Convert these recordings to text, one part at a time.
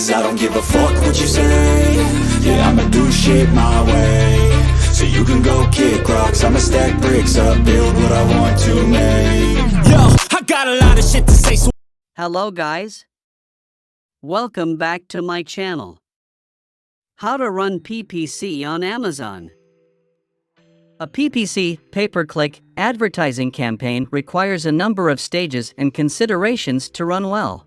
'cause I don't give a fuck what you say. Yeah, I'ma do shit my way. So you can go kick rocks, I'ma stack bricks up, build what I want to make. Yo, I got a lot of shit to say, so Hello guys. Welcome back to my channel. How to run PPC on Amazon. A PPC, pay-per-click, advertising campaign requires a number of stages and considerations to run well.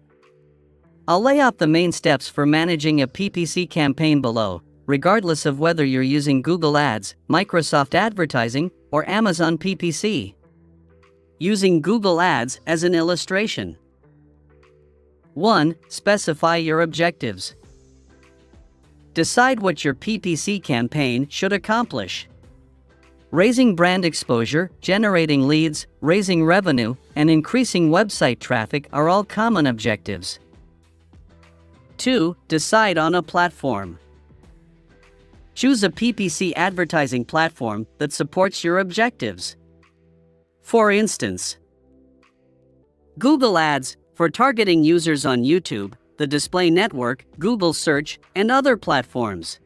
I'll lay out the main steps for managing a PPC campaign below, regardless of whether you're using Google Ads, Microsoft Advertising, or Amazon PPC. Using Google Ads as an illustration. 1. Specify your objectives. Decide what your PPC campaign should accomplish. Raising brand exposure, generating leads, raising revenue, and increasing website traffic are all common objectives. 2. Decide on a platform. Choose a PPC advertising platform that supports your objectives. For instance, Google Ads for targeting users on YouTube, the Display Network, Google Search, and other platforms.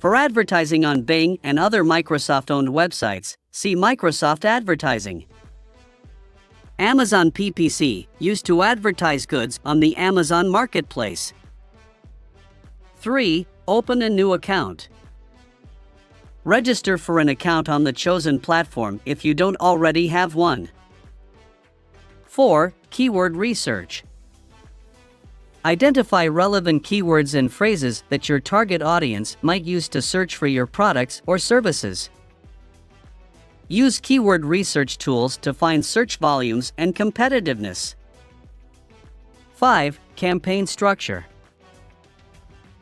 For advertising on Bing and other Microsoft-owned websites, see Microsoft Advertising. Amazon PPC, used to advertise goods on the Amazon Marketplace. 3. Open a new account. Register for an account on the chosen platform if you don't already have one. 4. Keyword research. Identify relevant keywords and phrases that your target audience might use to search for your products or services. Use keyword research tools to find search volumes and competitiveness. 5. Campaign structure.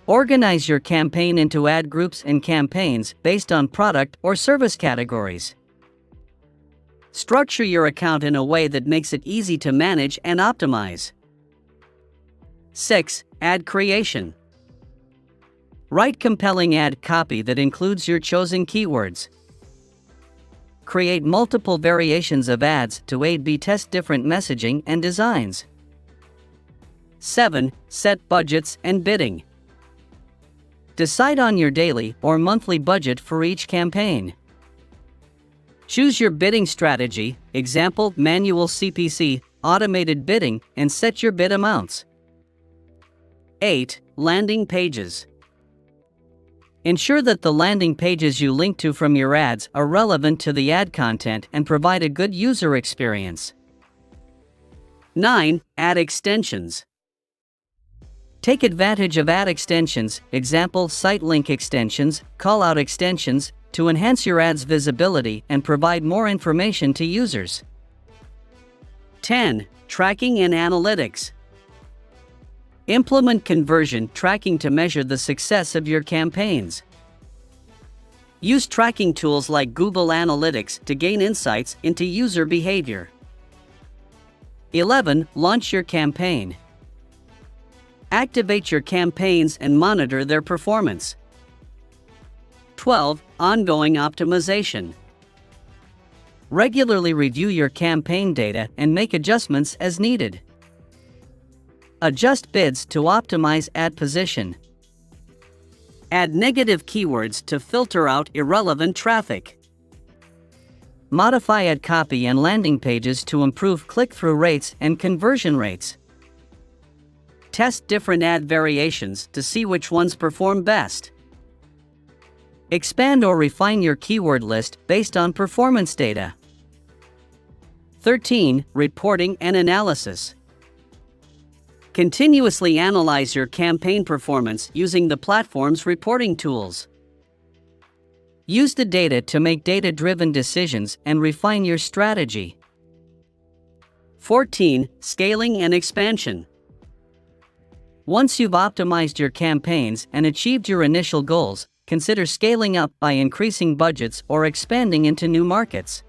Organize your campaign into ad groups and campaigns based on product or service categories. Structure your account in a way that makes it easy to manage and optimize. 6. Ad creation. Write compelling ad copy that includes your chosen keywords. Create multiple variations of ads to A/B test different messaging and designs. 7. Set budgets and bidding. Decide on your daily or monthly budget for each campaign. Choose your bidding strategy, example, manual CPC, automated bidding, and set your bid amounts. 8. Landing pages. Ensure that the landing pages you link to from your ads are relevant to the ad content and provide a good user experience. 9. Ad extensions. Take advantage of ad extensions, example, site link extensions, callout extensions, to enhance your ad's visibility and provide more information to users. 10. Tracking and analytics. Implement conversion tracking to measure the success of your campaigns. Use tracking tools like Google Analytics to gain insights into user behavior. 11. Launch your campaign. Activate your campaigns and monitor their performance. 12. Ongoing optimization. Regularly review your campaign data and make adjustments as needed. Adjust bids to optimize ad position. Add negative keywords to filter out irrelevant traffic. Modify ad copy and landing pages to improve click-through rates and conversion rates. Test different ad variations to see which ones perform best. Expand or refine your keyword list based on performance data. 13. Reporting and analysis. Continuously analyze your campaign performance using the platform's reporting tools. Use the data to make data-driven decisions and refine your strategy. 14. Scaling and expansion. Once you've optimized your campaigns and achieved your initial goals, consider scaling up by increasing budgets or expanding into new markets.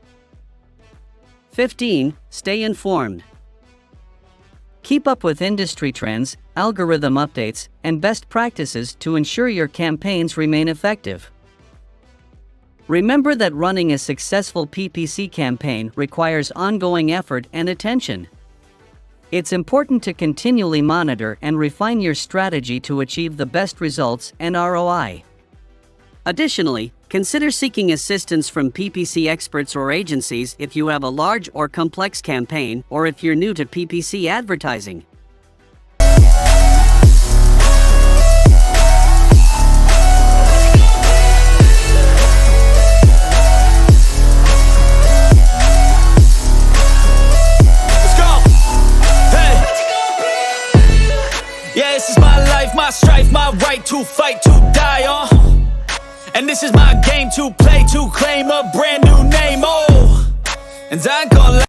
15. Stay informed. Keep up with industry trends, algorithm updates, and best practices to ensure your campaigns remain effective. Remember that running a successful PPC campaign requires ongoing effort and attention. It's important to continually monitor and refine your strategy to achieve the best results and ROI. Additionally, consider seeking assistance from PPC experts or agencies if you have a large or complex campaign or if you're new to PPC advertising. Yeah, this is my life, my strife, my right to fight, to die on. And this is my game to play, to claim a brand new name, oh. And I ain't gonna lie.